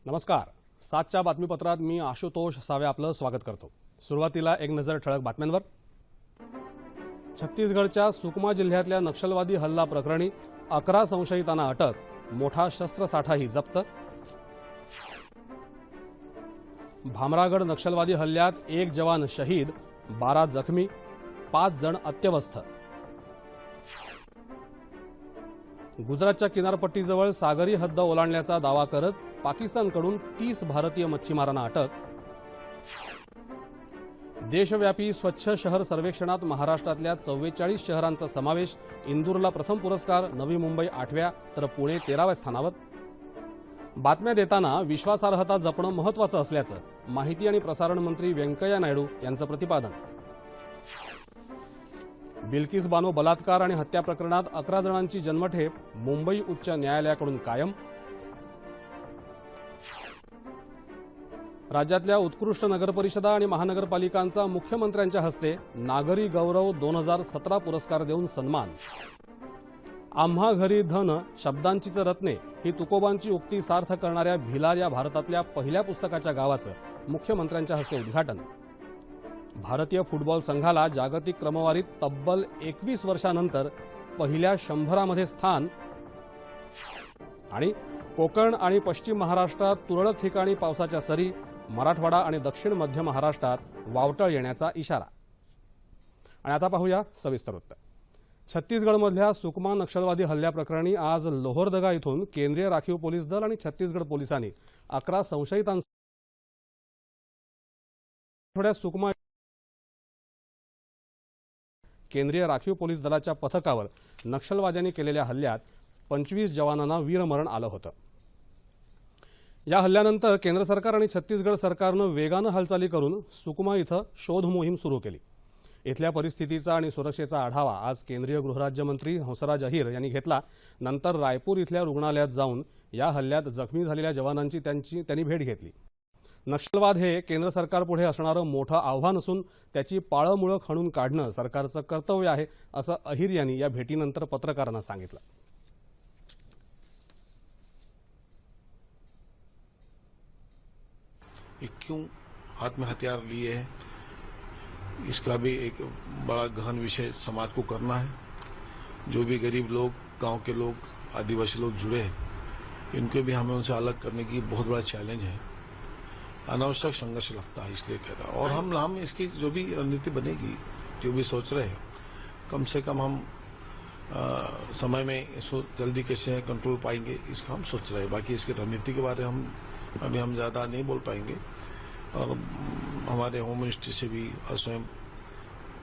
नमस्कार. 7च्या बातमीपत्रात मी आशुतोष सावे आपलं स्वागत करतो. सुरुवातीला एक नजर ठळक बातम्यांवर. छत्तीसगडच्या सुकमा जिल्ह्यातल्या नक्षलवादी हल्ला प्रकरणी 11 संशयितांना अटक, मोठा शस्त्रसाठाही जप्त. भामरागड नक्षलवादी हल्ल्यात 1 जवान शहीद, 12 जखमी, 5 जण अत्यवस्थ. गुजरातच्या किनारपट्टीजवळ सागरी हद्द ओलांडल्याचा दावा करत पाकिस्तानकडून 30 भारतीय मच्छीमारांना अटक. देशव्यापी स्वच्छ शहर सर्वेक्षणात महाराष्ट्रातल्या 44 शहरांचा समावेश. इंदूरला प्रथम पुरस्कार, नवी मुंबई 8व्या तर पुणे 13व्या स्थानावर. बातम्या देताना विश्वासार्हता जपणं महत्त्वाचं असल्याचं माहिती आणि प्रसारण मंत्री व्यंकय्या नायडू यांचं प्रतिपादन. बिल्किस बानो बलात्कार आणि हत्या प्रकरणात 11 जणांची जन्मठेप मुंबई उच्च न्यायालयाकडून कायम. राज्यातल्या उत्कृष्ट नगरपरिषदा आणि महानगरपालिकांचा मुख्यमंत्र्यांच्या हस्ते नागरी गौरव 2017 पुरस्कार देऊन सन्मान. आम्हा घरी धन शब्दांचीच रत्ने ही तुकोबांची उक्ती सार्थ करणाऱ्या भिलार या भारतातल्या पहिल्या पुस्तकाच्या गावाचं मुख्यमंत्र्यांच्या हस्ते उद्घाटन. भारतीय फुटबॉल संघाला जागतिक क्रमवारीत तब्बल 21 वर्षांनंतर पहिल्या 100 मध्ये स्थान. आणि कोकण आणि पश्चिम महाराष्ट्रात तुरळक ठिकाणी पावसाच्या सरी, मराठवाडा आणि दक्षिण मध्य महाराष्ट्रात वावटळ येण्याचा इशारा. आणि आता पाहूया सविस्तर वृत्त. छत्तीसगडमधल्या सुकमा नक्षलवादी हल्ल्याप्रकरणी आज लोहरदगा इथून केंद्रीय राखीव पोलीस दल आणि छत्तीसगड पोलिसांनी 11 संशयितांसह सुकमा केंद्रीय राखीव पोलीस दलाच्या पथकावर नक्षलवाद्यांनी केलेल्या हल्ल्यात 25 जवानांना वीरमरण आलं होतं. या हल्ल्यानंतर केंद्र सरकार आणि छत्तीसगड सरकारनं वेगानं हालचाली करून सुकमा इथं शोध मोहीम सुरू केली. इथल्या परिस्थितीचा आणि सुरक्षेचा आढावा आज केंद्रीय गृहराज्यमंत्री हंसराज अहिर यांनी घेतला. नंतर रायपूर इथल्या रुग्णालयात जाऊन या हल्ल्यात जखमी झालेल्या जवानांची त्यांनी भेट घेतली. नक्षलवाद हे केंद्र सरकारपुढे असणारं मोठं आव्हान असून त्याची पाळंमुळं खणून काढणं सरकारचं कर्तव्य आहे, असं अहिर यांनी या भेटीनंतर पत्रकारांना सांगितलं. क्यों हाथ में हथियार लिए हैं, इसका भी एक बड़ा गहन विषय समाज को करना है. जो भी गरीब लोग, गांव के लोग, आदिवासी लोग जुड़े हैं, इनको भी हमें उनसे अलग करने की बहुत बड़ा चैलेंज है. अनावश्यक संघर्ष लगता है, इसलिए कह रहा हूं. और हम इसकी जो भी रणनीति बनेगी, जो भी सोच रहे हैं, कम से कम हम समय में इसको जल्दी कैसे कंट्रोल पाएंगे, इसका हम सोच रहे हैं. बाकी इसकी रणनीति के बारे में अभी हम ज्यादा नहीं बोल पाएंगे. और हमारे होम मिनिस्ट्री से भी और स्वयं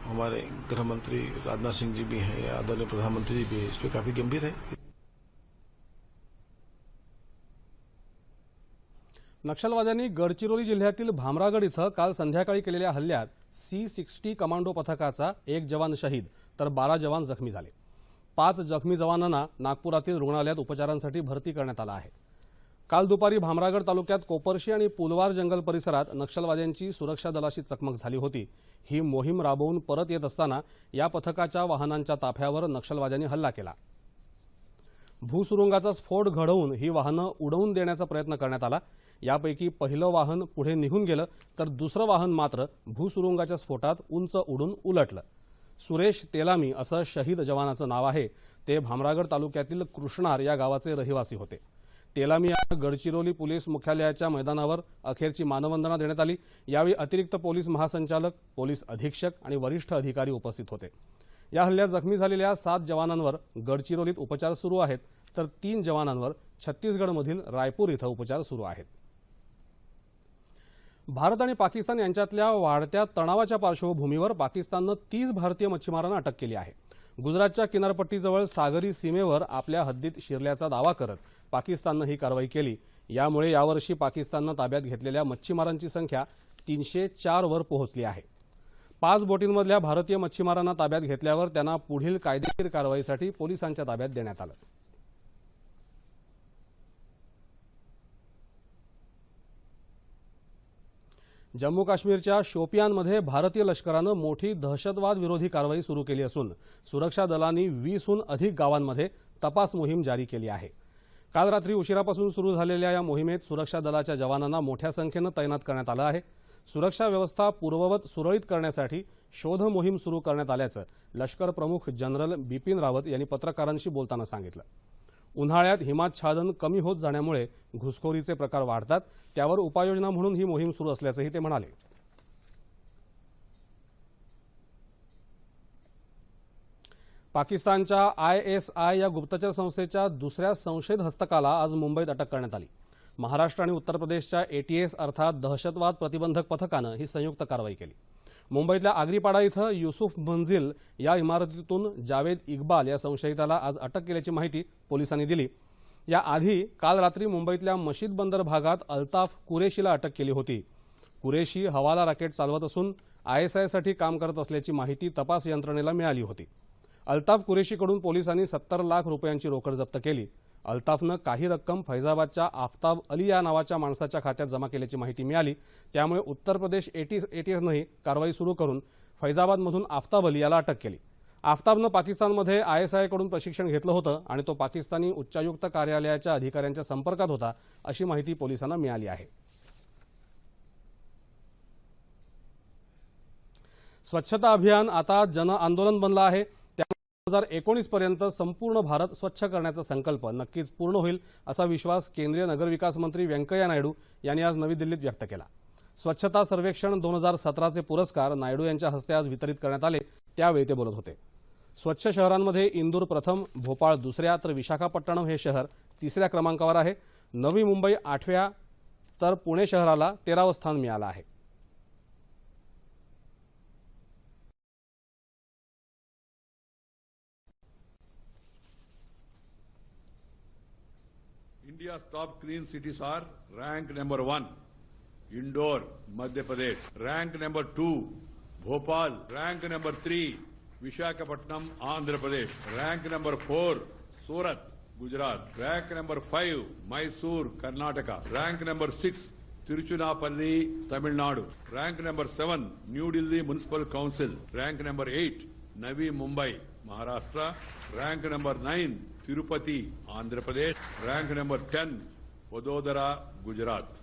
हमारे गृह मंत्री राजनाथ सिंह जी भी हैं, आदरणीय प्रधानमंत्री जी भी हैं, इस पर काफी गंभीर है. नक्षलवाद्यांनी गडचिरोली जिल्ह्यातील भामरागड इथं काल संध्याकाळी केलेल्या हल्ल्यात C-60 कमांडो पथकाचा 1 जवान शहीद तर 12 जवान जखमी झाले. 5 जखमी जवानांना नागपुरातील रुग्णालयात उपचारांसाठी भरती करण्यात आलं आहे. काल दुपारी भामरागड तालुक्यात कोपरशी आणि पुलवार जंगल परिसरात नक्षलवाद्यांची सुरक्षा दलाशी चकमक झाली होती. ही मोहीम राबवून परत येत असताना या पथकाच्या वाहनांच्या ताफ्यावर नक्षलवाद्यांनी हल्ला केला. भूसुरुंगाचा स्फोट घडवून ही वाहनं उडवून देण्याचा प्रयत्न करण्यात आला. यापैकी पहिलं वाहन पुढे निघून गेलं तर दुसरं वाहन मात्र भूसुरुंगाच्या स्फोटात उंच उडून उलटलं. सुरेश तेलामी असं शहीद जवानाचं नाव आहे. ते भामरागड तालुक्यातील कृष्णार या गावाचे रहिवासी होते. तेलामी यांना गडचिरोली पोलीस मुख्यालयाच्या मैदानावर अखेरची मानवंदना देण्यात आली. यावेळी अतिरिक्त पोलीस महासंचालक, पोलीस अधीक्षक आणि वरिष्ठ अधिकारी उपस्थित होते. या हल्ल्यात जखमी झालेल्या 7 जवानांवर गडचिरोलीत उपचार सुरू आहेत तर 3 जवानांवर छत्तीसगडमधील रायपूर इथं उपचार सुरू आहेत. भारत आणि पाकिस्तान यांच्यातल्या वाढत्या तणावाच्या पार्श्वभूमीवर पाकिस्ताननं 30 भारतीय मच्छीमारांना अटक केली आहे. गुजरातच्या किनारपट्टीजवळ सागरी सीमेवर आपल्या हद्दीत शिरल्याचा दावा करत पाकिस्ताननं ही कारवाई केली. यामुळे यावर्षी पाकिस्ताननं ताब्यात घेतलेल्या मच्छीमारांची संख्या 304 वर पोहोचली आहे. 5 बोटींमधल्या भारतीय मच्छीमारांना ताब्यात घेतल्यावर त्यांना पुढील कायदेशीर कारवाईसाठी पोलिसांच्या ताब्यात देण्यात आलं. जम्मू काश्मीरच्या शोपियानमध्ये भारतीय लष्करानं मोठी दहशतवाद विरोधी कारवाई सुरू केली असून सुरक्षा दलांनी 20हून अधिक गावांमध्ये तपास मोहीम जारी केली आहे. काल रात्री उशिरापासून सुरू झालेल्या या मोहिमेत सुरक्षा दलाच्या जवानांना मोठ्या संख्येनं तैनात करण्यात आलं आहे। सुरक्षा व्यवस्था पूर्ववत सुरळीत करण्यासाठी शोध मोहीम सुरू करण्यात आल्याचं लष्कर प्रमुख जनरल बिपिन रावत यांनी पत्रकारांशी बोलताना सांगितलं। उन्हाळ्यात हिमाच्छादन कमी होत जाण्यामुळे घुसखोरीचे प्रकार वाढतात, त्यावर उपाययोजना म्हणून ही मोहीम सुरू असल्याचंही ते म्हणाले। पाकिस्तानच्या ISI या गुप्तचर संस्थेच्या दुसऱ्या संशयित हस्तकाला आज मुंबईत अटक करण्यात आली। महाराष्ट्र आणि उत्तर प्रदेशच्या ATS अर्थात दहशतवाद प्रतिबंधक पथकानं ही संयुक्त कारवाई केली। मुंबईतल्या आगरीपाडा इथं युसुफ मंजिल या इमारतीतून जावेद इक्बाल या संशयिताला आज अटक केल्याची माहिती पोलिसांनी दिली। याआधी काल रात्री मुंबईतल्या मशीद बंदर भागात अल्ताफ कुरेशीला अटक केली होती। कुरेशी हवाला रॉकेट चालवत असून ISI साठी काम करत असल्याची माहिती तपास यंत्रणेला मिळाली होती। अल्ताफ कुरेशीकडून पोलिसांनी 70 लाख रुपयांची रोकड जप्त केली। अल्ताफनं काही रक्कम फैजाबादच्या आफताब अली या नावाच्या माणसाच्या खात्यात जमा केल्याची माहिती मिळाली, त्यामुळे उत्तर प्रदेश ATSनंही कारवाई सुरू करून फैजाबादमधून आफताब अली याला अटक केली। आफताबनं पाकिस्तानमध्ये ISI कडून प्रशिक्षण घेतलं होतं आणि तो पाकिस्तानी उच्चायुक्त कार्यालयाच्या अधिकाऱ्यांच्या संपर्कात होता, अशी माहिती पोलिसांना मिळाली आहे। स्वच्छता अभियान आता जन आंदोलन बनलं आहे। 2019 पर्यंत संपूर्ण भारत स्वच्छ करण्याचा संकल्प नक्कीच पूर्ण होईल, असा विश्वास केंद्रीय नगरविकास मंत्री व्यंकय्या नायडू यांनी आज नवी दिल्लीत व्यक्त केला। स्वच्छता सर्वेक्षण 2017चे पुरस्कार नायडू यांच्या हस्ते आज वितरित करण्यात आले, त्यावेळी ते बोलत होते। स्वच्छ शहरांमध्ये इंदूर प्रथम, भोपाळ दुसऱ्या तर विशाखापट्टणम हे शहर तिसऱ्या क्रमांकावर आहे। नवी मुंबई 8व्या तर पुणे शहराला 13वं स्थान मिळालं आहे। India's top clean cities are rank number 1, Indore, Madhya Pradesh. Rank number 2, Bhopal. Rank number 3, Visakhapatnam, Andhra Pradesh. Rank number 4, Surat, Gujarat. Rank number 5, Mysore, Karnataka. Rank number 6, Tiruchirappalli, Tamil Nadu. Rank number 7, New Delhi Municipal Council. Rank number 8, Navi Mumbai, Maharashtra. Rank number 9, Tirupati, Andhra Pradesh. Rank number 10, Vadodara, Gujarat.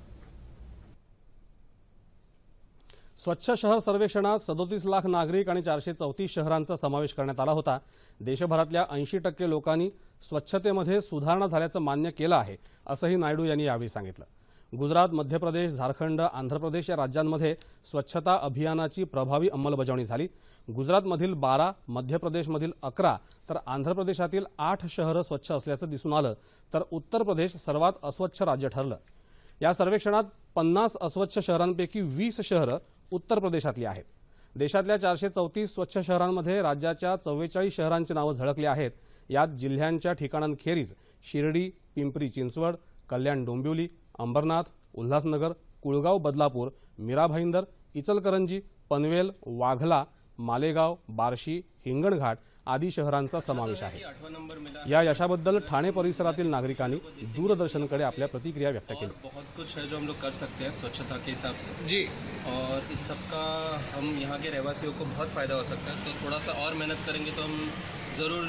स्वच्छ शहर सर्वेक्षणात 37 लाख नागरिक आणि 434 शहरांचा समावेश करण्यात आला होता। देशभरातल्या 80% लोकांनी स्वच्छतेमध्ये सुधारणा झाल्याचं मान्य केलं आहे, असंही नायडू यांनी यावेळी सांगितलं। गुजरात, मध्य प्रदेश, झारखंड, आंध्र प्रदेश या राज्यांमध्ये स्वच्छता अभियानाची प्रभावी अंमलबजावणी झाली। गुजरातमधील 12, मध्य प्रदेशमधील 11 तर आंध्र प्रदेशातील 8 शहरं स्वच्छ असल्याचं दिसून आलं, तर उत्तर प्रदेश सर्वात अस्वच्छ राज्य ठरलं। या सर्वेक्षणात 50 अस्वच्छ शहरांपैकी 20 शहरं उत्तर प्रदेशातली आहेत। देशातल्या 434 स्वच्छ शहरांमध्ये राज्याच्या 44 शहरांची नावं झळकली आहेत। यात जिल्ह्यांच्या ठिकाणांखेरीज शिर्डी, पिंपरी चिंचवड, कल्याण डोंबिवली, अंबरनाथ, उल्हासनगर, कुळगाव बदलापूर, मीरा भाईंदर, इचलकरंजी, पनवेल, वाघला, मालेगाव, बार्शी, हिंगणघाट आदी शहरांचा समावेश आहे। या यशाबद्दल ठाणे परिसरातील नागरिकांनी दूरदर्शनकडे आपल्या प्रतिक्रिया व्यक्त केली। बहुत कुछ है जो हम लोग कर सकते हैं स्वच्छता के हिसाब से जी, और इस सब का हम यहाँ के रहवासियों को बहुत फ़ायदा हो सकता है। तो थोड़ा सा और मेहनत करेंगे तो हम ज़रूर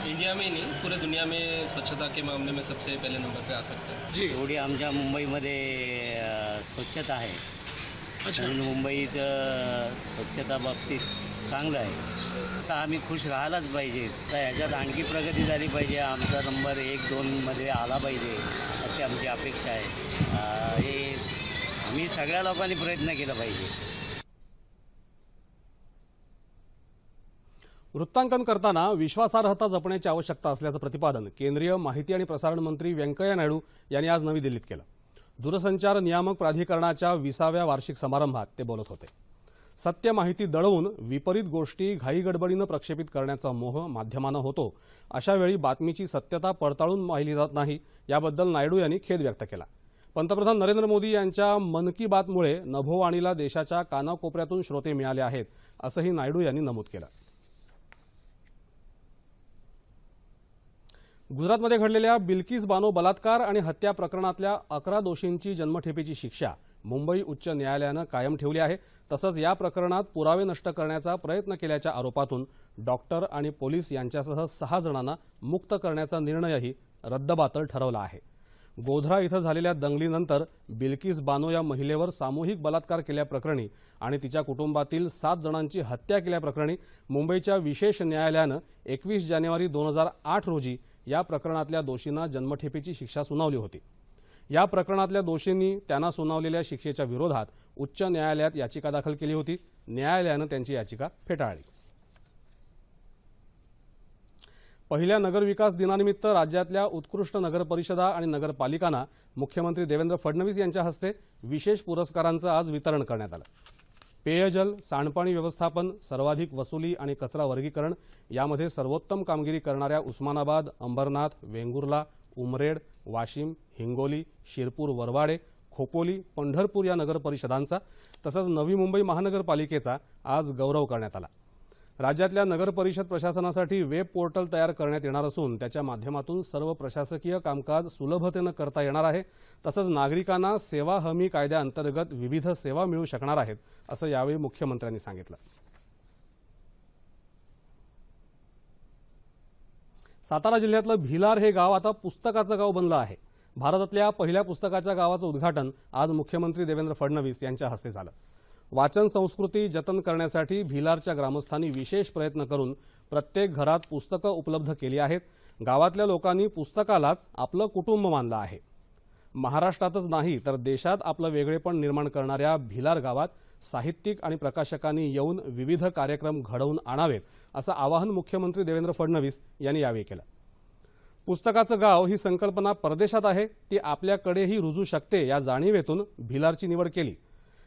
इंडिया में ही नहीं पूरे दुनिया में स्वच्छता के मामले में सबसे पहले नंबर पे आ सकते हैं। जी, एवढी आमच्या मुंबईमध्ये स्वच्छता आहे। अच्छा, म्हणून मुंबईत स्वच्छता बाबतीत चांगलं आहे। तर आम्ही खुश राहायलाच पाहिजे। तर ह्याच्यात आणखी प्रगती झाली पाहिजे, आमचा नंबर 1-2 मध्ये आला पाहिजे अशी आमची अपेक्षा आहे। हे आम्ही सगळ्या लोकांनी प्रयत्न केला पाहिजे। वृत्तांकन करताना विश्वासार्हता जपण्याची आवश्यकता असल्याचं प्रतिपादन केंद्रीय माहिती आणि प्रसारण मंत्री व्यंकय्या नायडू यांनी आज नवी दिल्लीत केलं। दूरसंचार नियामक प्राधिकरणाच्या 20व्या वार्षिक समारंभात ते बोलत होते। सत्य माहिती दळवून विपरीत गोष्टी घाईगडबडीनं प्रक्षेपित करण्याचा मोह माध्यमांना होतो, अशा वेळी बातमीची सत्यता पडताळून पाहिली जात नाही, याबद्दल नायडू यांनी खेद व्यक्त केला। पंतप्रधान नरेंद्र मोदी यांच्या मन की बातमुळे नभोवाणीला देशाच्या कानाकोपऱ्यातून श्रोते मिळाले आहेत, असंही नायडू यांनी नमूद केलं। गुजरातमध्ये घडलेल्या बिल्किस बानो बलात्कार आणि हत्या प्रकरणातल्या 11 दोषींची जन्मठेपेची शिक्षा मुंबई उच्च न्यायालयानं कायम ठेवली आहे। तसंच या प्रकरणात पुरावे नष्ट करण्याचा प्रयत्न केल्याच्या आरोपातून डॉक्टर आणि पोलीस यांच्यासह 6 जणांना मुक्त करण्याचा निर्णयही रद्दबातल ठरवला आहे। गोधरा इथं झालेल्या दंगलीनंतर बिल्किस बानो या महिलेवर सामूहिक बलात्कार केल्याप्रकरणी आणि तिच्या कुटुंबातील 7 जणांची हत्या केल्याप्रकरणी मुंबईच्या विशेष न्यायालयानं 21 जानेवारी 2008 रोजी या प्रकरणातल्या दोषींना जन्मठेपेची शिक्षा सुनावली होती। या प्रकरणातल्या दोषींनी त्यांना सुनावलेल्या शिक्षेच्या विरोधात उच्च न्यायालयात याचिका दाखल केली होती। न्यायालयानं त्यांची याचिका फेटाळली। पहिल्या नगरविकास दिनानिमित्त राज्यातल्या उत्कृष्ट नगरपरिषदा आणि नगरपालिकांना मुख्यमंत्री देवेंद्र फडणवीस यांच्या हस्ते विशेष पुरस्कारांचं आज वितरण करण्यात आलं। पेयजल, सांडपाणी व्यवस्थापन, सर्वाधिक वसुली आणि कचरा वर्गीकरण यामध्ये सर्वोत्तम कामगिरी करणाऱ्या उस्मानाबाद, अंबरनाथ, वेंगुर्ला, उमरेड, वाशिम, हिंगोली, शिरपूर, वरवाडे, खोपोली, पंढरपूर या नगरपरिषदांचा तसंच नवी मुंबई महानगरपालिकेचा आज गौरव करण्यात आला। राज्यातल्या नगरपरिषद प्रशासनासाठी वेब पोर्टल तयार करण्यात येणार असून त्याच्या माध्यमातून सर्व प्रशासकीय कामकाज सुलभतेनं करता येणार आहे। तसंच नागरिकांना सेवा हमी कायद्याअंतर्गत विविध सेवा मिळू शकणार आहेत असं यावेळी मुख्यमंत्र्यांनी सांगितलं। सातारा जिल्ह्यातलं भिलार हे गाव आता पुस्तकाचं गाव बनलं आहे। भारतातल्या पहिल्या पुस्तकाच्या गावाचं उद्घाटन आज मुख्यमंत्री देवेंद्र फडणवीस यांच्या हस्ते झालं। वाचन संस्कृती जतन करण्यासाठी भिलारच्या ग्रामस्थांनी विशेष प्रयत्न करून प्रत्येक घरात पुस्तकं उपलब्ध केली आहेत। गावातल्या लोकांनी पुस्तकालाच आपलं कुटुंब मानलं आहे। महाराष्ट्रातच नाही तर देशात आपलं वेगळेपण निर्माण करणाऱ्या भिलार गावात साहित्यिक आणि प्रकाशकांनी येऊन विविध कार्यक्रम घडवून आणावेत असं आवाहन मुख्यमंत्री देवेंद्र फडणवीस यांनी यावेळी केलं। पुस्तकाचं गाव ही संकल्पना परदेशात आहे, ती आपल्याकडेही रुजू शकते या जाणीवेतून भिलारची निवड केली।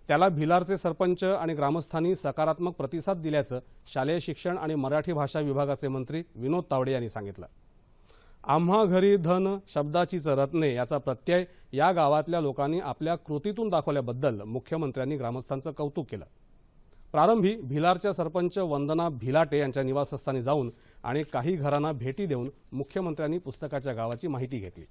त्याला भिलारचे सरपंच आणि ग्रामस्थांनी सकारात्मक प्रतिसाद दिल्याचं शालेय शिक्षण आणि मराठी भाषा विभागाचे मंत्री विनोद तावडे यांनी सांगितलं। आम्हा घरी धन शब्दाचीच रत्ने याचा प्रत्यय या गावातल्या लोकांनी आपल्या कृतीतून दाखवल्याबद्दल मुख्यमंत्र्यांनी ग्रामस्थांचं कौतुक केलं। प्रारंभी भिलारच्या सरपंच वंदना भिलाटे यांच्या निवासस्थानी जाऊन आणि काही घरांना भेटी देऊन मुख्यमंत्र्यांनी पुस्तकाच्या गावाची माहिती घेतली।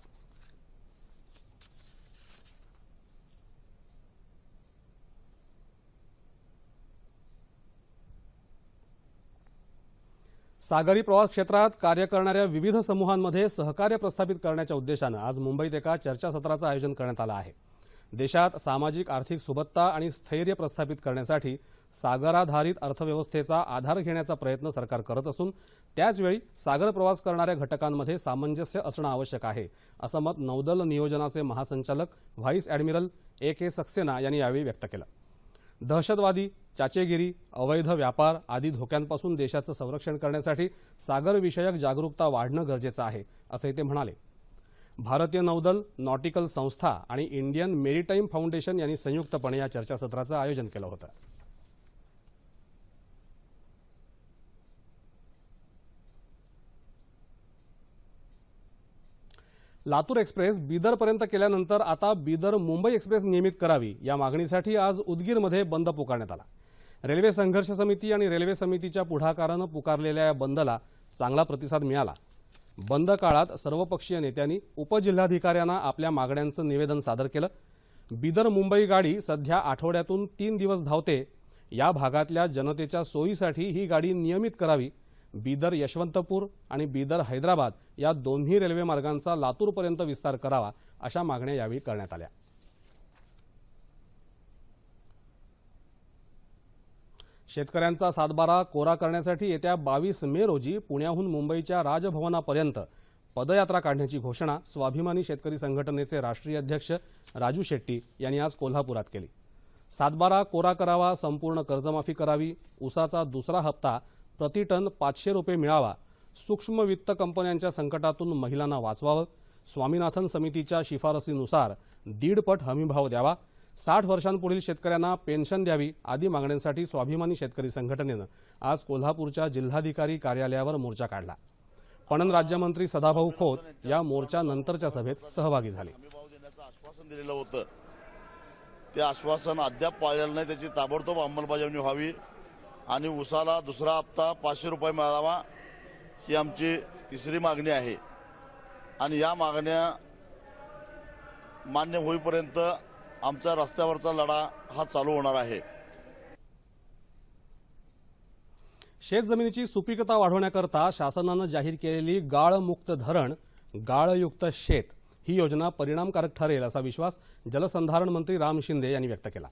सागरी प्रवास क्षेत्रात कार्य करणाऱ्या विविध समूहांमध्ये सहकार्य प्रस्थापित करण्याच्या उद्देशानं आज मुंबईत एका चर्चासत्राचं आयोजन करण्यात आलं आहे। देशात सामाजिक आर्थिक सुबत्ता आणि स्थैर्य प्रस्थापित करण्यासाठी सागराधारित अर्थव्यवस्थेचा आधार घेण्याचा प्रयत्न सरकार करत असून त्याचवेळी सागर प्रवास करणाऱ्या घटकांमध्ये सामंजस्य असणं आवश्यक आहे असं मत नौदल नियोजनाचे महासंचालक व्हाईस ॲडमिरल A.K. सक्सेना यांनी यावेळी व्यक्त केलं। दहशतवादी, चाचेगिरी, अवैध व्यापार आदी धोक्यांपासून देशाचं संरक्षण करण्यासाठी सागरविषयक जागरूकता वाढणं गरजेचं आहे असंही ते म्हणाले। भारतीय नौदल, नॉटिकल संस्था आणि इंडियन मेरीटाईम फाउंडेशन यांनी संयुक्तपणे या चर्चासत्राचं आयोजन केलं होतं। लातूर एक्सप्रेस बीदरपर्यंत केल्यानंतर आता बीदर मुंबई एक्सप्रेस नियमित करावी या मागणीसाठी आज उदगीरमध्ये बंद पुकारण्यात आला। रेल्वे संघर्ष समिती आणि रेल्वे समितीच्या पुढाकारानं पुकारलेल्या या बंदला चांगला प्रतिसाद मिळाला। बंद काळात सर्वपक्षीय नेत्यांनी उपजिल्हाधिकाऱ्यांना आपल्या मागण्यांचं निवेदन सादर केलं। बीदर मुंबई गाडी सध्या आठवड्यातून 3 दिवस धावते। या भागातल्या जनतेच्या सोयीसाठी ही गाडी नियमित करावी। बीदर यशवंतपूर आणि बीदर हैदराबाद या दोन्ही रेल्वे मार्गांचा लातूरपर्यंत विस्तार करावा अशा मागण्या यावेळी करण्यात आल्या। शेतकऱ्यांचा सातबारा कोरा करण्यासाठी येत्या 22 मे रोजी पुण्याहून मुंबईच्या राजभवनापर्यंत पदयात्रा काढण्याची घोषणा स्वाभिमानी शेतकरी संघटनेचे राष्ट्रीय अध्यक्ष राजू शेट्टी यांनी आज कोल्हापुरात केली। सातबारा कोरा करावा, संपूर्ण कर्जमाफी करावी, ऊसाचा दुसरा हप्ता प्रति टन 500 रुपये मिळावा, सूक्ष्म वित्त कंपन्यांच्या संकटातून महिलांना वाचवावं, स्वामीनाथन समितीच्या शिफारसीनुसार 1.5 पट हमीभाव द्यावा, 60 वर्षांपुढील शेतकऱ्यांना पेन्शन द्यावी आदी मागण्यांसाठी स्वाभिमानी शेतकरी संघटनेनं आज कोल्हापूरच्या जिल्हाधिकारी कार्यालयावर मोर्चा काढला। पणन राज्यमंत्री सदाभाऊ खोत या मोर्चानंतरच्या सभेत सहभागी झाले। हमीभाव देण्याचं आश्वासन दिलेलं होतं, ते आश्वासन अद्याप पाळलेलं नाही। त्याची ताबडतोब अंमलबजावणी व्हावी आणि ऊसाला दुसरा हप्ता 500 रुपये मिळावा ही आमची तिसरी मागणी आहे। आणि या मागण्या मान्य होईपर्यंत आमचा रस्त्यावरचा लढा हा चालू होणार आहे। शेतजमिनीची सुपीकता वाढवण्याकरता शासनानं जाहीर केलेली गाळमुक्त धरण गाळयुक्त शेत ही योजना परिणामकारक ठरेल असा विश्वास जलसंधारण मंत्री राम शिंदे यांनी व्यक्त केला।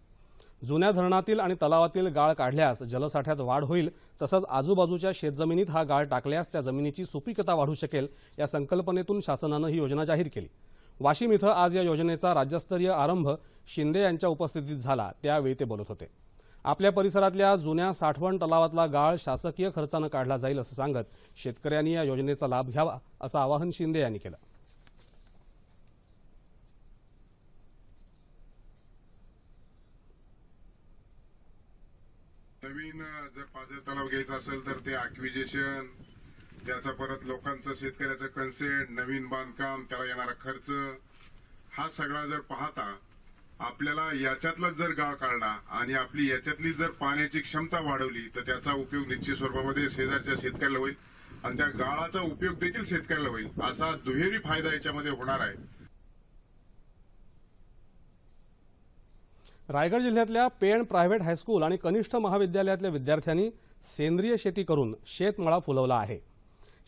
जुन्या धरणातील आणि तलावातील गाळ काढल्यास जलसाठ्यात वाढ होईल, तसंच आजूबाजूच्या शेतजमिनीत हा गाळ टाकल्यास त्या जमिनीची सुपीकता वाढू शकेल। या संकल्पनेतून शासनानं ही योजना जाहीर केली। वाशिम इथं आज या योजनेचा राज्यस्तरीय आरंभ शिंदे यांच्या उपस्थितीत झाला, त्यावेळी ते बोलत होते। आपल्या परिसरातल्या जुन्या साठवण तलावातला गाळ शासकीय खर्चानं काढला जाईल असं सांगत शेतकऱ्यांनी या योजनेचा लाभ घ्यावा असं आवाहन शिंदे यांनी केलं। नवीन जर पाझर तलाव घ्यायचा असेल तर ते ॲक्विजिशन, त्याचा परत लोकांचं शेतकऱ्याचं कन्सेंट, नवीन बांधकाम, त्याला येणारा खर्च, हा सगळा जर पाहता आपल्याला याच्यातलाच जर गाळ काढला आणि आपली याच्यातली जर पाण्याची क्षमता वाढवली तर त्याचा उपयोग निश्चित स्वरूपामध्ये शेजारच्या शेतकऱ्याला होईल आणि त्या गाळाचा उपयोग देखील शेतकऱ्याला होईल। असा दुहेरी फायदा याच्यामध्ये होणार आहे। रायगड जिल्ह्यातल्या पेण प्रायव्हेट हायस्कूल आणि कनिष्ठ महाविद्यालयातल्या विद्यार्थ्यांनी सेंद्रिय शेती करून शेतमळा फुलवला आहे।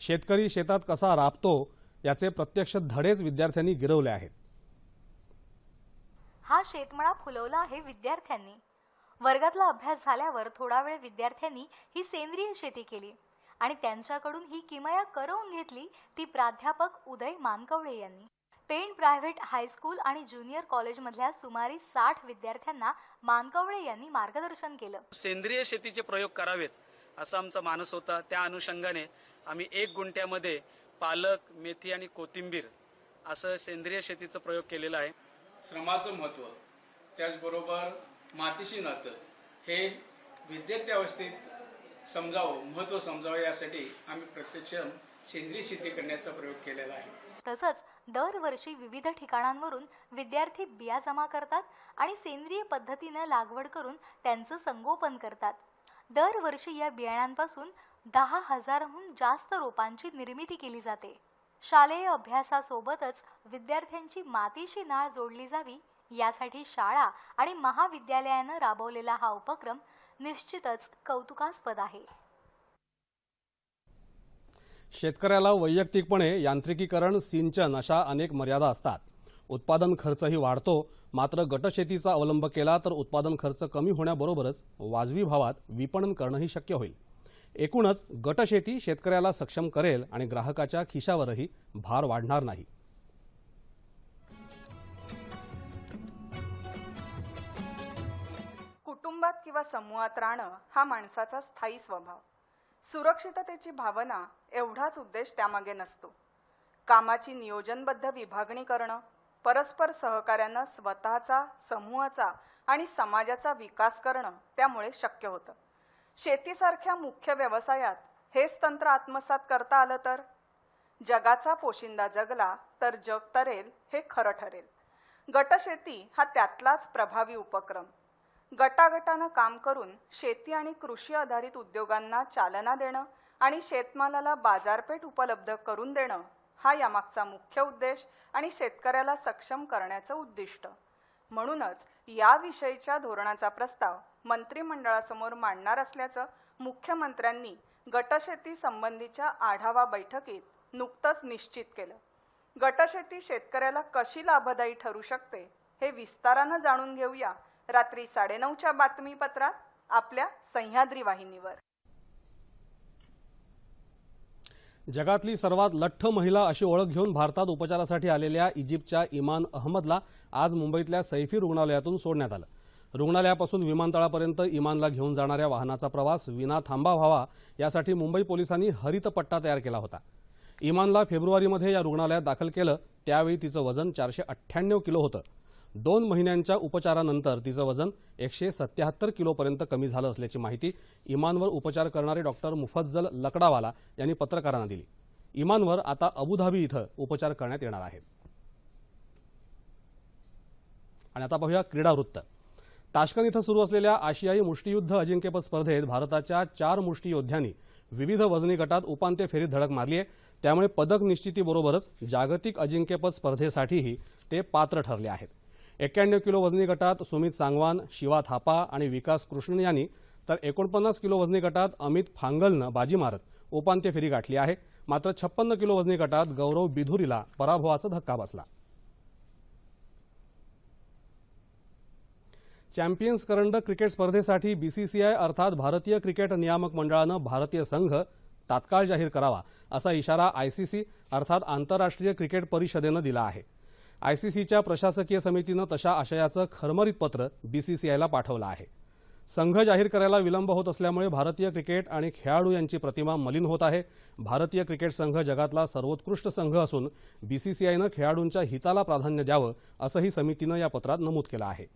शेतकरी शेतात कसा राबतो याचे प्रत्यक्ष धडेच विद्यार्थ्यांनी गिरवले आहेत। हा शेतमळा फुलवला आहे विद्यार्थ्यांनी। वर्गातला अभ्यास झाल्यावर थोडा वेळ विद्यार्थ्यांनी ही सेंद्रिय शेती केली आणि त्यांच्याकडून ही किमया करवून घेतली ती प्राध्यापक उदय मानकवळे यांनी। पेण प्रायव्हेट हायस्कूल आणि ज्युनियर कॉलेजमधल्या सुमारे 60 विद्यार्थ्यांना मानकवळे यांनी मार्गदर्शन केलं। सेंद्रिय शेतीचे प्रयोग करावेत असा आमचा मानस होता। त्या अनुषंगाने आम्ही 1 गुंठ्यामध्ये पालक, मेथी आणि कोथिंबीर असं सेंद्रिय शेतीचा प्रयोग केलेला आहे। श्रमाचं महत्त्व, त्याचबरोबर मातीशी नातं हे विद्यार्थ्यावस्थेत महत्त्व समजावं यासाठी आम्ही प्रत्यक्ष सेंद्रिय शेती करण्याचा प्रयोग केलेला आहे। तसंच दरवर्षी विविध ठिकाणांवरून विद्यार्थी बिया जमा करतात आणि सेंद्रिय पद्धतीने लागवड करून त्यांचं संगोपन करतात। दरवर्षी या बियाण्यांपासून 10,000हून जास्त रोपांची निर्मिती केली जाते। शालेय अभ्यासासोबतच विद्यार्थ्यांची मातीशी नाळ जोडली जावी यासाठी शाळा आणि महाविद्यालयानं राबवलेला हा उपक्रम निश्चितच कौतुकास्पद आहे। शेतकऱ्याला वैयक्तिकपणे यांत्रिकीकरण, सिंचन अशा अनेक मर्यादा असतात। उत्पादन खर्चही वाढतो, मात्र गटशेतीचा अवलंब केला तर उत्पादन खर्च कमी होण्याबरोबरच वाजवी भावात विपणन करणंही शक्य होईल। एकूणच गटशेती शेतकऱ्याला सक्षम करेल आणि ग्राहकाच्या खिशावरही भार वाढणार नाही। कुटुंबात किंवा समूहात राहणं हा माणसाचा स्थायी स्वभाव। सुरक्षिततेची भावना एवढाच उद्देश त्यामागे नसतो। कामाची नियोजनबद्ध विभागणी करणं, परस्पर सहकार्यानं स्वतःचा, समूहाचा आणि समाजाचा विकास करणं त्यामुळे शक्य होतं। शेतीसारख्या मुख्य व्यवसायात हेच तंत्र आत्मसात करता आलं तर जगाचा पोशिंदा जगला तर जग तरेल हे खरं ठरेल। गटशेती हा त्यातलाच प्रभावी उपक्रम। गटागटानं काम करून शेती आणि कृषी आधारित उद्योगांना चालना देणं आणि शेतमालाला बाजारपेठ उपलब्ध करून देणं हा यामागचा मुख्य उद्देश आणि शेतकऱ्याला सक्षम करण्याचं उद्दिष्ट। म्हणूनच याविषयीच्या धोरणाचा प्रस्ताव मंत्रिमंडळासमोर मांडणार असल्याचं मुख्यमंत्र्यांनी गटशेती संबंधीच्या आढावा बैठकीत नुकतंच निश्चित केलं। गटशेती शेतकऱ्याला कशी लाभदायी ठरू शकते हे विस्तारानं जाणून घेऊया रात्री 9:30च्या बातमीपत्रात आपल्या सह्याद्री वाहिनीवर। जगातली सर्वात लठ्ठ महिला अशी ओळख घेऊन भारतात उपचारासाठी आलेल्या इजिप्तच्या इमान अहमदला आज मुंबईतल्या सैफी रुग्णालयातून सोडण्यात आलं। रुग्णालयापासून विमानतळापर्यंत इमानला घेऊन जाणाऱ्या वाहनाचा प्रवास विना थांबा व्हावा यासाठी मुंबई पोलिसांनी हरित पट्टा तयार केला होता। इमानला फेब्रुवारीमध्ये या रुग्णालयात दाखल केलं, त्यावेळी तिचं वजन 498 किलो होतं। 2 महिन्यांच्या उपचारानंतर तिचं वजन 177 किलोपर्यंत कमी झालं असल्याची माहिती इमानवर उपचार करणारे डॉक्टर मुफज्जल लकडावाला यांनी पत्रकारांना दिली। इमानवर आता अबुधाबी इथं उपचार करण्यात येणार आहेत। आणि आता पाहूया क्रीडा वृत्त। ताश्कंद इथं सुरू असलेल्या आशियाई मुष्टियुद्ध अजिंक्यपद स्पर्धेत भारताच्या 4 मुष्टियोद्ध्यांनी विविध वजनी गटात उपांत्य फेरीत धडक मारली आहे। त्यामुळे पदक निश्चितीबरोबरच जागतिक अजिंक्यपद स्पर्धेसाठीही ते पात्र ठरले आहेत। 91 किलो वजनी गटात सुमित सांगवान, शिवा थापा आणि विकास कृष्णन यांनी तर 49 किलो वजनी गटात अमित फांगलनं बाजी मारत उपांत्य फेरी गाठली आहे। मात्र 56 किलो वजनी गटात गौरव बिधुरीला पराभवाचा धक्का बसला। चॅम्पियन्स करंडक क्रिकेट स्पर्धेसाठी बीसीसीआय अर्थात भारतीय क्रिकेट नियामक मंडळानं भारतीय संघ तात्काळ जाहीर करावा असा इशारा आयसीसी अर्थात आंतरराष्ट्रीय क्रिकेट परिषदेनं दिला आहे। आयसीसीच्या प्रशासकीय समितीनं तशा आशयाचं खरमरीत पत्र बीसीसीआयला पाठवलं आहे। संघ जाहीर करायला विलंब होत असल्यामुळे भारतीय क्रिकेट आणि खेळाडू यांची प्रतिमा मलिन होत आहे। भारतीय क्रिकेट संघ जगातला सर्वोत्कृष्ट संघ असून बीसीसीआयनं खेळाडूंच्या हिताला प्राधान्य द्यावं असंही समितीनं या पत्रात नमूद केलं आहे।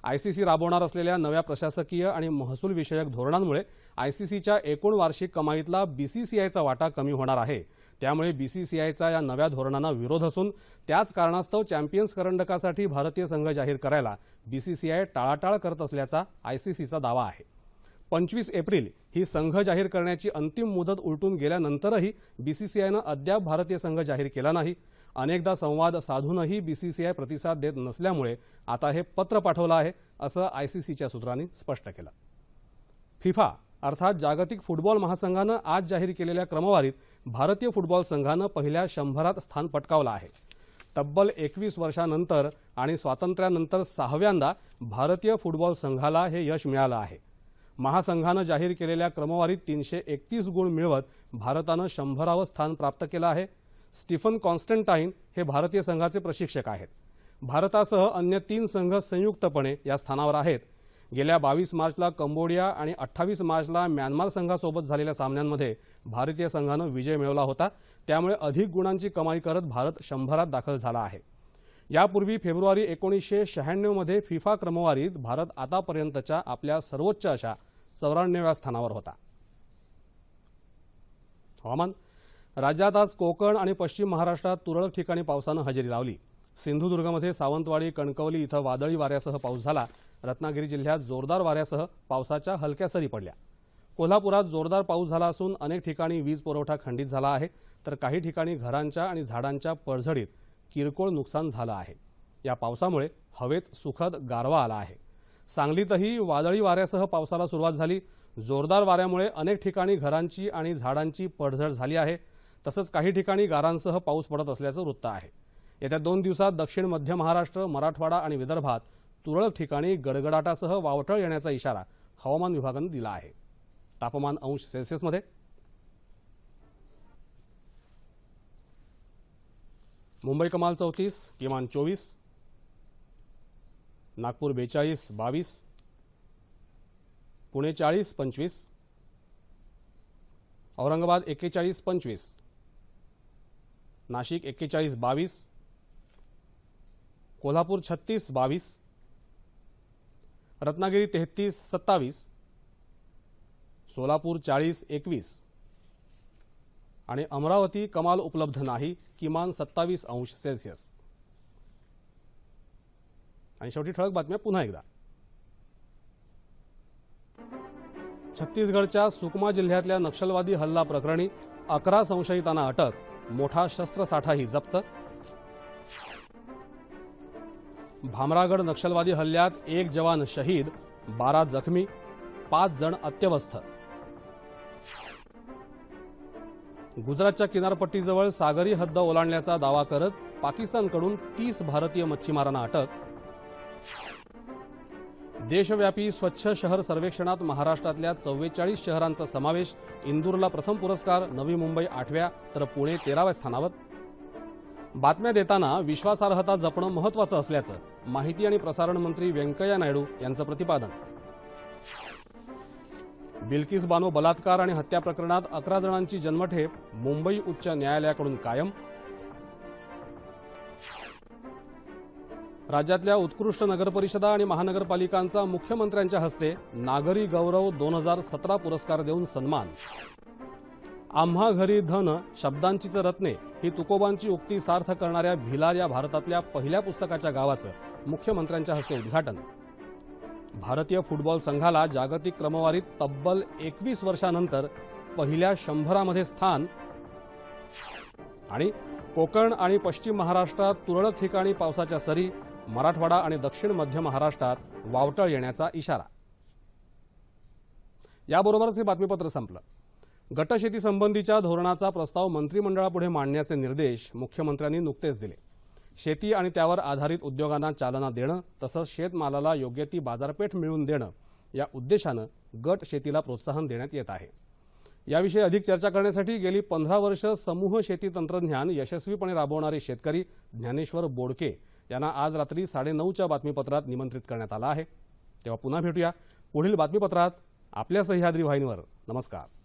आयसीसी राबवणार असलेल्या नव्या प्रशासकीय आणि महसूल विषयक धोरणांमुळे आयसीसीच्या एकूण वार्षिक कमाईतला बीसीसीआयचा वाटा कमी होणार आहे। त्यामुळे बीसीसीआयचा या नव्या धोरणांना विरोध असून त्याच कारणास्तव चॅम्पियन्स करंडकासाठी भारतीय संघ जाहीर करायला बीसीसीआय टाळाटाळ करत असल्याचा आयसीसीचा दावा आहे। 25 एप्रिल ही संघ जाहीर करण्याची अंतिम मुदत उलटून गेल्यानंतरही बीसीसीआयनं अद्याप भारतीय संघ जाहीर केला नाही। अनेकदा संवाद साधूनही बीसीसीआय प्रतिसाद देत नसल्यामुळे आता हे पत्र पाठवलं आहे असं आयसीसीच्या सूत्रांनी स्पष्ट केलं। फिफा अर्थात जागतिक फुटबॉल महासंघानं आज जाहीर केलेल्या क्रमवारीत भारतीय फुटबॉल संघानं पहिल्या 100त स्थान पटकावलं आहे। तब्बल 21 वर्षांनंतर आणि स्वातंत्र्यानंतर 6व्यांदा भारतीय फुटबॉल संघाला हे यश मिळालं आहे। महासंघानं जाहीर केलेल्या क्रमवारीत 331 गुण मिळवत भारतानं 100वे स्थान प्राप्त केलं आहे। स्टीफन कॉन्स्टंटाइन हे भारतीय संघाचे प्रशिक्षक आहेत। भारतासह अन्य 3 संघ संयुक्तपणे या स्थानावर आहेत। गेल्या 22 मार्चला कंबोडिया आणि 28 मार्चला म्यानमार संघासोबत झालेल्या सामन्यांमध्ये भारतीय संघानं विजय मिळवला होता। त्यामुळे अधिक गुणांची कमाई करत भारत 100त दाखल झाला आहे। यापूर्वी फेब्रुवारी 1996 मध्ये फिफा क्रमवारीत भारत आतापर्यंतच्या आपल्या सर्वोच्च अशा 94व्या स्थानावर होता। हवामान राज्यात आज कोकण आणि पश्चिम महाराष्ट्रात तुरळक ठिकाणी पावसानं हजेरी लावली। सिंधुदुर्गमध्ये सावंतवाडी कणकवली इथं वादळी वाऱ्यासह पाऊस झाला। रत्नागिरी जिल्ह्यात जोरदार वाऱ्यासह पावसाच्या हलक्या सरी पडल्या। कोल्हापुरात जोरदार पाऊस झाला असून अनेक ठिकाणी वीज पुरवठा खंडित झाला आहे, तर काही ठिकाणी घरांच्या आणि झाडांच्या पडझडीत किरकोळ नुकसान झालं आहे। या पावसामुळे हवेत सुखद गारवा आला आहे। सांगलीतही वादळी वाऱ्यासह पावसाला सुरुवात झाली। जोरदार वाऱ्यामुळे अनेक ठिकाणी घरांची आणि झाडांची पडझड झाली आहे। तसंच काही ठिकाणी गारांसह पाऊस पडत असल्याचं वृत्त आहे। येत्या 2 दिवसात दक्षिण मध्य महाराष्ट्र, मराठवाडा आणि विदर्भात तुरळक ठिकाणी गडगडाटासह वावटळ येण्याचा इशारा हवामान विभागानं दिला आहे। तापमान अंश सेल्सिअसमध्ये मुंबई कमाल 34, किमान 24, नागपूर 42, 22, पुणे 40, 25, औरंगाबाद 41, 25, नाशिक 41, 22, कोल्हापूर 36, 22, रत्नागिरी 33, 27, सोलापूर 40, 21 आणि अमरावती कमाल उपलब्ध नाही, किमान 27 अंश सेल्सिअस। आणि शेवटी ठळक बातम्या पुन्हा एकदा। छत्तीसगडच्या सुकमा जिल्ह्यातल्या नक्षलवादी हल्ला प्रकरणी 11 संशयितांना अटक, मोठा शस्त्रसाठाही जप्त। भामरागड नक्षलवादी हल्ल्यात 1 जवान शहीद, 12 जखमी, 5 जण अत्यवस्थ। गुजरातच्या किनारपट्टीजवळ सागरी हद्द ओलांडल्याचा दावा करत पाकिस्तानकडून 30 भारतीय मच्छीमारांना अटक। देशव्यापी स्वच्छ शहर सर्वेक्षणात महाराष्ट्रातल्या 44 शहरांचा समावेश। इंदूरला प्रथम पुरस्कार, नवी मुंबई 8व्या तर पुणे 13व्या स्थानावर। बातम्या देताना विश्वासार्हता जपणं महत्त्वाचं असल्याचं माहिती आणि प्रसारण मंत्री व्यंकय्या नायडू यांचं प्रतिपादन। बिल्किस बानो बलात्कार आणि हत्या प्रकरणात 11 जणांची जन्मठेप मुंबई उच्च न्यायालयाकडून कायम। राज्यातल्या उत्कृष्ट नगरपरिषदा आणि महानगरपालिकांचा मुख्यमंत्र्यांच्या हस्ते नागरी गौरव 2017 पुरस्कार देऊन सन्मान। आम्हा घरी धन शब्दांचीच रत्ने ही तुकोबांची उक्ती सार्थ करणाऱ्या भिलार या भारतातल्या पहिल्या पुस्तकाच्या गावाचं मुख्यमंत्र्यांच्या हस्ते उद्घाटन। भारतीय फुटबॉल संघाला जागतिक क्रमवारीत तब्बल 21 वर्षांनंतर पहिल्या 100मध्ये स्थान। आणि कोकण आणि पश्चिम महाराष्ट्रात तुरळक ठिकाणी पावसाच्या सरी, मराठवाडा आणि दक्षिण मध्य महाराष्ट्रात वावटळ येण्याचा इशारा। याबरोबरच हे बातमीपत्र संपलं। गटशेती संबंधीच्या धोरणाचा प्रस्ताव मंत्रिमंडळापुढे मांडण्याचे निर्देश मुख्यमंत्र्यांनी नुकतेच दिले। शेती आणि त्यावर आधारित उद्योगांना चालना देणं तसंच शेतमालाला योग्य ती बाजारपेठ मिळवून देणं या उद्देशानं गट शेतीला प्रोत्साहन देण्यात येत आहे। याविषयी अधिक चर्चा करण्यासाठी गेली 15 वर्ष समूह शेती तंत्रज्ञान यशस्वीपणे राबवणारे शेतकरी ज्ञानेश्वर बोडके यांना आज रात्री 9:30च्या बातमीपत्रात निमंत्रित करण्यात आलं आहे। तेव्हा पुन्हा भेटूया पुढील बातमीपत्रात आपल्या सह्याद्री वाहिनीवर। नमस्कार।